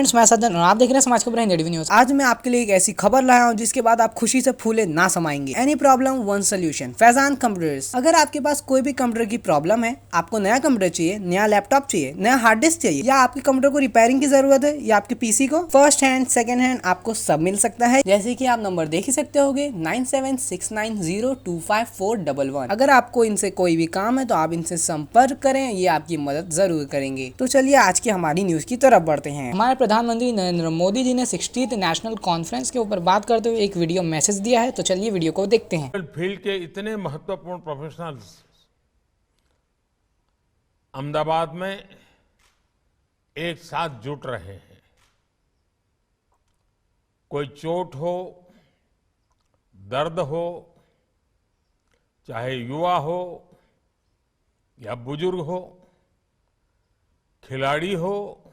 Friends, मैं सज्जन और आप देख रहे हैं समाज खबर हिंदी न्यूज। आज मैं आपके लिए एक ऐसी खबर लाया हूं जिसके बाद आप खुशी से फूले ना समाएंगे। Any problem one solution, Faizan computers. अगर आपके पास कोई भी कंप्यूटर की प्रॉब्लम है, आपको नया कंप्यूटर चाहिए, नया लैपटॉप चाहिए, नया हार्ड डिस्क चाहिए, या आपके कंप्यूटर को रिपेयरिंग की जरूरत है, या आपके पीसी को, फर्स्ट हैंड सेकंड हैंड आपको सब मिल सकता है। जैसे कि आप नंबर देख ही सकते होगे 9769025411। अगर आपको इनसे कोई भी काम है तो आप इनसे संपर्क करें, ये आपकी मदद जरूर करेंगे। तो चलिए आज की हमारी न्यूज की तरफ बढ़ते हैं। हमारे प्रधानमंत्री नरेंद्र मोदी जी ने 60th नेशनल कॉन्फ्रेंस के ऊपर बात करते हुए एक वीडियो मैसेज दिया है, तो चलिए वीडियो को देखते हैं। फील्ड के इतने महत्वपूर्ण प्रोफेशनल्स अहमदाबाद में एक साथ जुट रहे हैं। कोई चोट हो, दर्द हो, चाहे युवा हो या बुजुर्ग हो, खिलाड़ी हो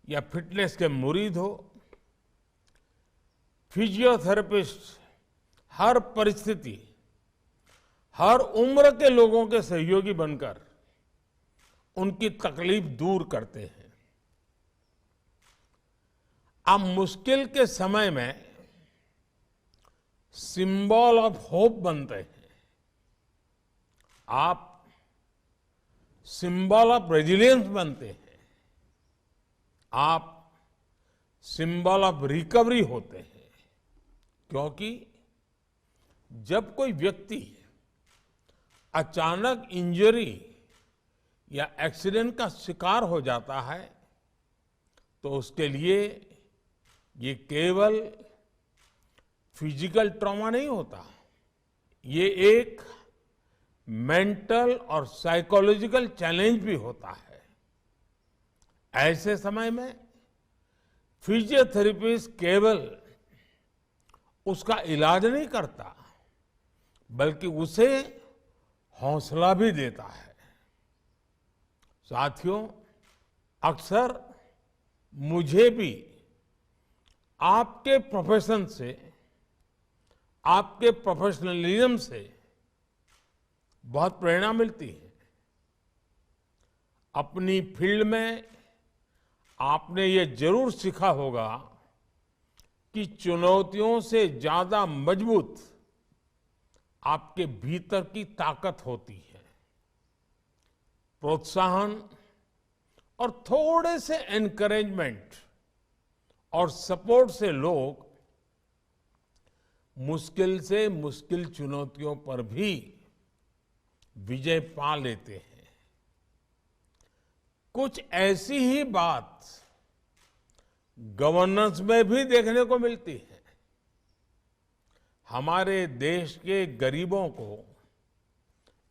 या फिटनेस के मुरीद हो, फिजियोथेरेपिस्ट हर परिस्थिति, हर उम्र के लोगों के सहयोगी बनकर उनकी तकलीफ दूर करते हैं। आप मुश्किल के समय में सिंबल ऑफ होप बनते हैं। आप सिंबल ऑफ रेजिलियंस बनते हैं। आप सिंबल ऑफ रिकवरी होते हैं। क्योंकि जब कोई व्यक्ति अचानक इंजरी या एक्सीडेंट का शिकार हो जाता है तो उसके लिए ये केवल फिजिकल ट्रॉमा नहीं होता, ये एक मेंटल और साइकोलॉजिकल चैलेंज भी होता है। ऐसे समय में फिजियोथेरेपिस्ट केवल उसका इलाज नहीं करता, बल्कि उसे हौसला भी देता है। साथियों, अक्सर मुझे भी आपके प्रोफेशन से, आपके प्रोफेशनलिज्म से बहुत प्रेरणा मिलती है। अपनी फील्ड में आपने ये जरूर सीखा होगा कि चुनौतियों से ज्यादा मजबूत आपके भीतर की ताकत होती है। प्रोत्साहन और थोड़े से एनकरेजमेंट और सपोर्ट से लोग मुश्किल से मुश्किल चुनौतियों पर भी विजय पा लेते हैं। कुछ ऐसी ही बात गवर्नेंस में भी देखने को मिलती है। हमारे देश के गरीबों को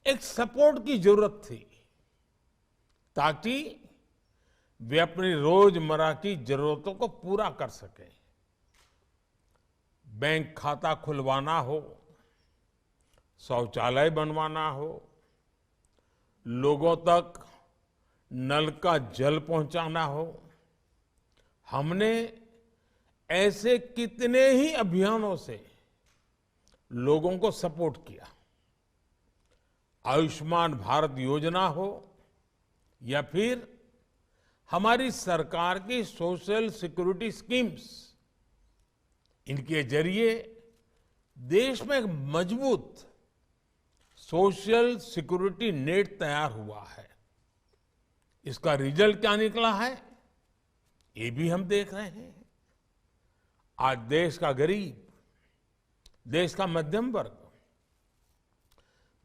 एक सपोर्ट की जरूरत थी ताकि वे अपनी रोजमर्रा की जरूरतों को पूरा कर सकें। बैंक खाता खुलवाना हो, शौचालय बनवाना हो, लोगों तक नल का जल पहुंचाना हो, हमने ऐसे कितने ही अभियानों से लोगों को सपोर्ट किया। आयुष्मान भारत योजना हो या फिर हमारी सरकार की सोशल सिक्योरिटी स्कीम्स, इनके जरिए देश में एक मजबूत सोशल सिक्योरिटी नेट तैयार हुआ है। इसका रिजल्ट क्या निकला है, ये भी हम देख रहे हैं। आज देश का गरीब, देश का मध्यम वर्ग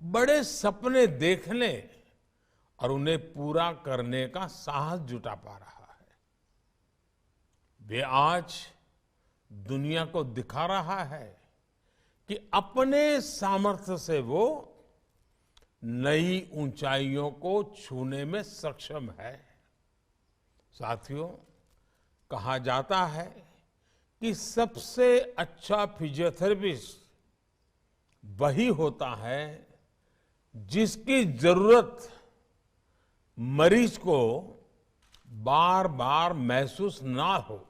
बड़े सपने देखने और उन्हें पूरा करने का साहस जुटा पा रहा है। वे आज दुनिया को दिखा रहा है कि अपने सामर्थ्य से वो नई ऊंचाइयों को छूने में सक्षम है। साथियों, कहा जाता है कि सबसे अच्छा फिजियोथेरेपिस्ट वही होता है जिसकी जरूरत मरीज को बार बार महसूस ना हो।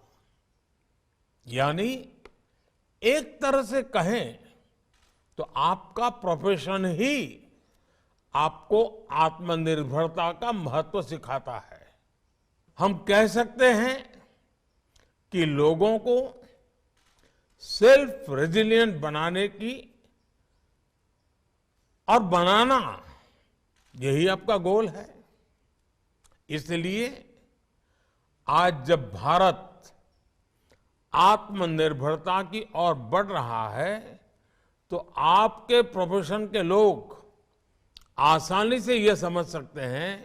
यानी एक तरह से कहें तो आपका प्रोफेशन ही आपको आत्मनिर्भरता का महत्व सिखाता है। हम कह सकते हैं कि लोगों को सेल्फ रेजिलिएंट बनाने की और बनाना, यही आपका गोल है। इसलिए आज जब भारत आत्मनिर्भरता की ओर बढ़ रहा है, तो आपके प्रोफेशन के लोग आसानी से यह समझ सकते हैं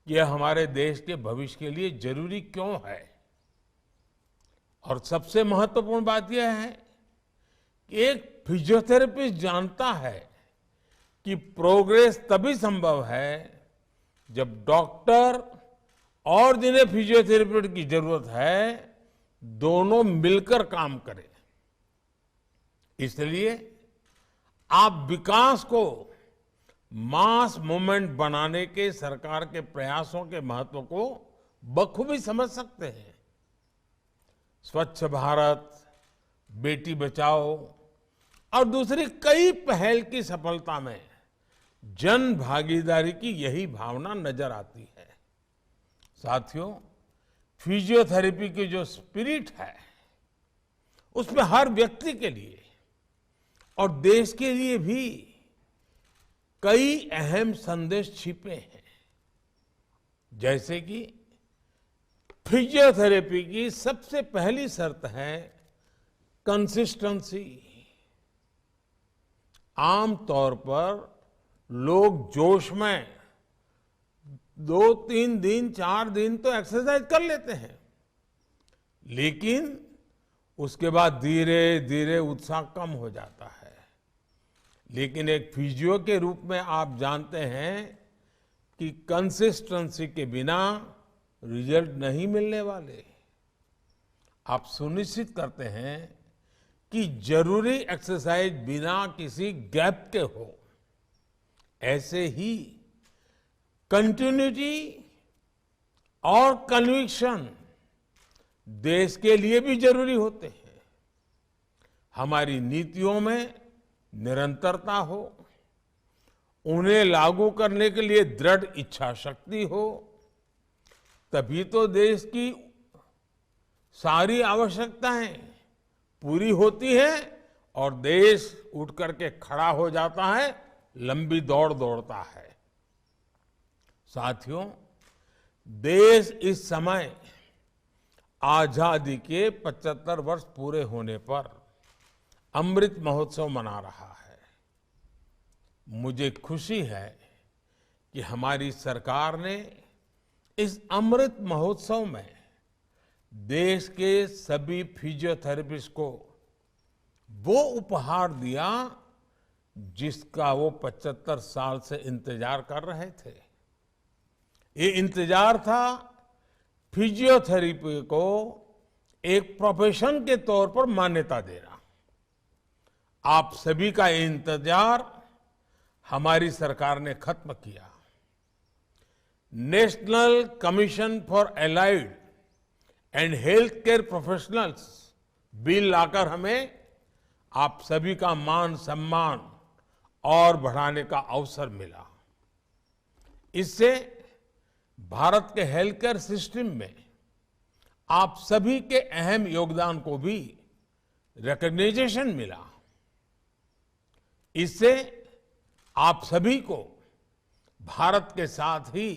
कि यह हमारे देश के भविष्य के लिए जरूरी क्यों है। और सबसे महत्वपूर्ण बात यह है कि एक फिजियोथेरेपिस्ट जानता है कि प्रोग्रेस तभी संभव है जब डॉक्टर और जिन्हें फिजियोथेरेपी की जरूरत है, दोनों मिलकर काम करें। इसलिए आप विकास को मास मूवमेंट बनाने के सरकार के प्रयासों के महत्व को बखूबी समझ सकते हैं। स्वच्छ भारत, बेटी बचाओ और दूसरी कई पहल की सफलता में जन भागीदारी की यही भावना नजर आती है। साथियों, फिजियोथेरेपी की जो स्पिरिट है, उसमें हर व्यक्ति के लिए और देश के लिए भी कई अहम संदेश छिपे हैं। जैसे कि फिजियोथेरेपी की सबसे पहली शर्त है कंसिस्टेंसी। आमतौर पर लोग जोश में 2-3 दिन 4 दिन तो एक्सरसाइज कर लेते हैं, लेकिन उसके बाद धीरे धीरे उत्साह कम हो जाता है। लेकिन एक फिजियो के रूप में आप जानते हैं कि कंसिस्टेंसी के बिना रिजल्ट नहीं मिलने वाले। आप सुनिश्चित करते हैं कि जरूरी एक्सरसाइज बिना किसी गैप के हो। ऐसे ही कंटिन्यूटी और कन्विक्शन देश के लिए भी जरूरी होते हैं। हमारी नीतियों में निरंतरता हो, उन्हें लागू करने के लिए दृढ़ इच्छा शक्ति हो, तभी तो देश की सारी आवश्यकताएं पूरी होती है और देश उठ करके खड़ा हो जाता है, लंबी दौड़ दौड़ता है। साथियों, देश इस समय आजादी के 75 वर्ष पूरे होने पर अमृत महोत्सव मना रहा है। मुझे खुशी है कि हमारी सरकार ने इस अमृत महोत्सव में देश के सभी फिजियोथेरेपिस्ट को वो उपहार दिया जिसका वो 75 साल से इंतजार कर रहे थे। ये इंतजार था फिजियोथेरेपी को एक प्रोफेशन के तौर पर मान्यता देना। आप सभी का ये इंतजार हमारी सरकार ने खत्म किया। National commission for allied and health care professionals bill लाकर हमें आप सभी का मान सम्मान और बढ़ाने का अवसर मिला। इससे भारत के हेल्थ केयर सिस्टम में आप सभी के अहम योगदान को भी रिकॉग्निशन मिला। इससे आप सभी को भारत के साथ ही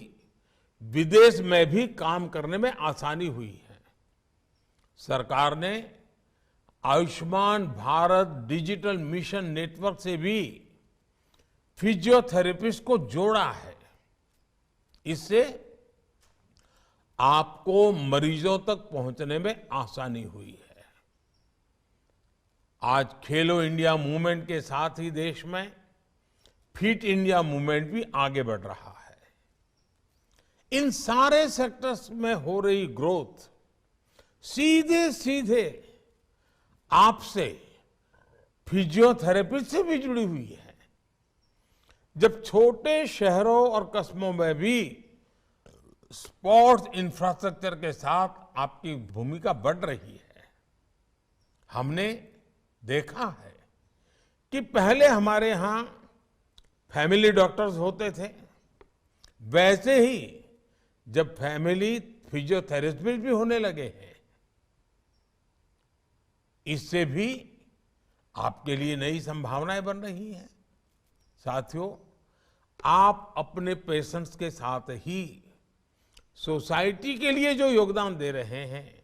विदेश में भी काम करने में आसानी हुई है। सरकार ने Ayushman Bharat digital mission network से भी फिजियोथेरेपिस्ट को जोड़ा है। इससे आपको मरीजों तक पहुंचने में आसानी हुई है। आज खेलो इंडिया मूवमेंट के साथ ही देश में फिट इंडिया मूवमेंट भी आगे बढ़ रहा है। इन सारे सेक्टर्स में हो रही ग्रोथ सीधे सीधे आपसे फिजियोथेरेपी से भी जुड़ी हुई है। जब छोटे शहरों और कस्बों में भी स्पोर्ट्स इंफ्रास्ट्रक्चर के साथ आपकी भूमिका बढ़ रही है। हमने देखा है कि पहले हमारे यहां फैमिली डॉक्टर्स होते थे, वैसे ही जब फैमिली फिजियोथेरेपिस्ट भी होने लगे हैं। इससे भी आपके लिए नई संभावनाएं बन रही हैं। साथियों, आप अपने पेशेंट्स के साथ ही सोसाइटी के लिए जो योगदान दे रहे हैं,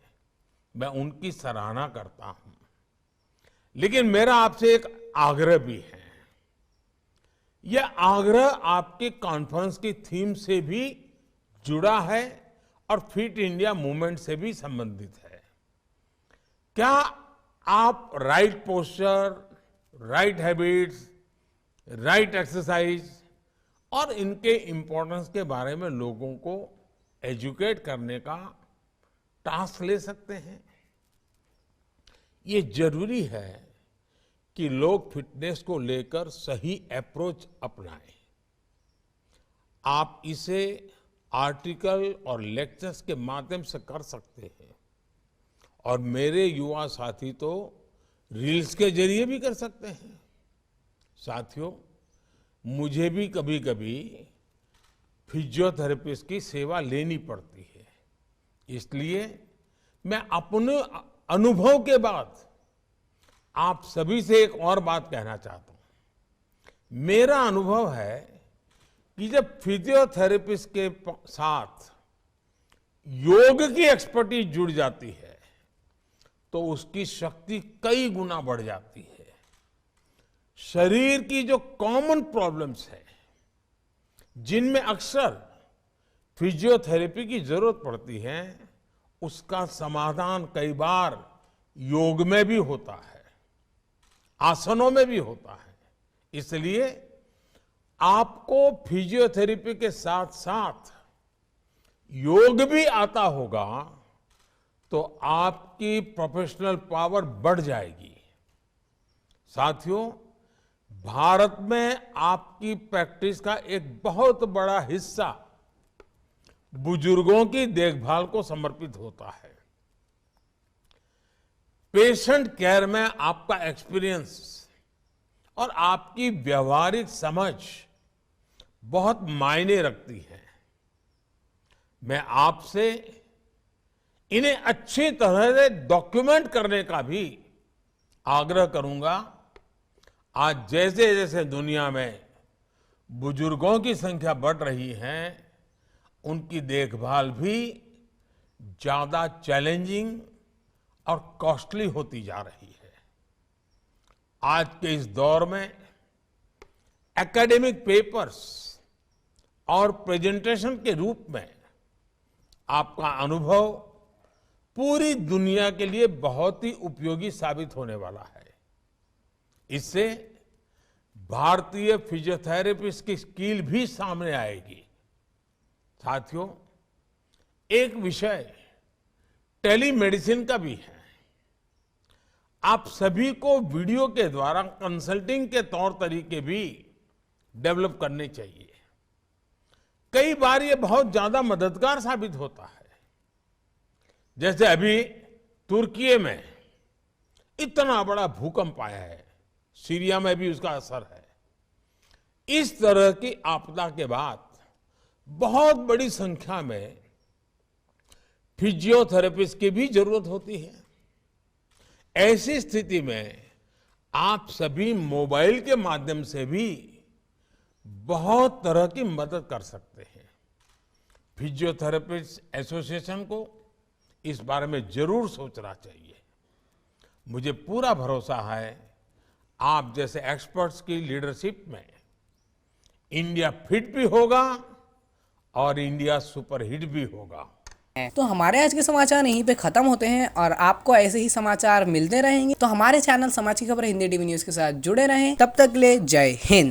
मैं उनकी सराहना करता हूं। लेकिन मेरा आपसे एक आग्रह भी है। यह आग्रह आपके कॉन्फ्रेंस की थीम से भी जुड़ा है और फिट इंडिया मूवमेंट से भी संबंधित है। क्या आप right posture, right habits, right exercise और इनके इम्पोर्टेंस के बारे में लोगों को एजुकेट करने का टास्क ले सकते हैं? ये जरूरी है कि लोग फिटनेस को लेकर सही अप्रोच अपनाएं। आप इसे आर्टिकल और लेक्चर्स के माध्यम से कर सकते हैं और मेरे युवा साथी तो रील्स के जरिए भी कर सकते हैं। साथियों, मुझे भी कभी कभी फिजियोथेरेपिस्ट की सेवा लेनी पड़ती है। इसलिए मैं अपने अनुभव के बाद आप सभी से एक और बात कहना चाहता हूं। मेरा अनुभव है कि जब फिजियोथेरेपिस्ट के साथ योग की एक्सपर्टीज जुड़ जाती है तो उसकी शक्ति कई गुना बढ़ जाती है। शरीर की जो कॉमन प्रॉब्लम्स है, जिनमें अक्सर फिजियोथेरेपी की जरूरत पड़ती है, उसका समाधान कई बार योग में भी होता है, आसनों में भी होता है। इसलिए आपको फिजियोथेरेपी के साथ साथ योग भी आता होगा तो आपकी प्रोफेशनल पावर बढ़ जाएगी। साथियों, भारत में आपकी प्रैक्टिस का एक बहुत बड़ा हिस्सा बुजुर्गों की देखभाल को समर्पित होता है। पेशेंट केयर में आपका एक्सपीरियंस और आपकी व्यवहारिक समझ बहुत मायने रखती है। मैं आपसे इन्हें अच्छी तरह से डॉक्यूमेंट करने का भी आग्रह करूंगा। आज जैसे जैसे दुनिया में बुजुर्गों की संख्या बढ़ रही है, उनकी देखभाल भी ज्यादा चैलेंजिंग और कॉस्टली होती जा रही है। आज के इस दौर में एकेडमिक पेपर्स और प्रेजेंटेशन के रूप में आपका अनुभव पूरी दुनिया के लिए बहुत ही उपयोगी साबित होने वाला है। इससे भारतीय फिजियोथेरेपिस्ट की स्किल भी सामने आएगी। साथियों, एक विषय टेलीमेडिसिन का भी है। आप सभी को वीडियो के द्वारा कंसल्टिंग के तौर तरीके भी डेवलप करने चाहिए। कई बार ये बहुत ज्यादा मददगार साबित होता है। जैसे अभी तुर्की में इतना बड़ा भूकंप आया है, सीरिया में भी उसका असर है। इस तरह की आपदा के बाद बहुत बड़ी संख्या में फिजियोथेरेपिस्ट की भी जरूरत होती है। ऐसी स्थिति में आप सभी मोबाइल के माध्यम से भी बहुत तरह की मदद कर सकते हैं। फिजियोथेरेपिस्ट एसोसिएशन को इस बारे में जरूर सोचना चाहिए। मुझे पूरा भरोसा है आप जैसे एक्सपर्ट्स की लीडरशिप में इंडिया फिट भी होगा और इंडिया सुपरहिट भी होगा। तो हमारे आज के समाचार यहीं पे खत्म होते हैं और आपको ऐसे ही समाचार मिलते रहेंगे। तो हमारे चैनल समाज की खबर हिंदी टीवी न्यूज़ के साथ जुड़े रहें। तब तक ले जय हिंद।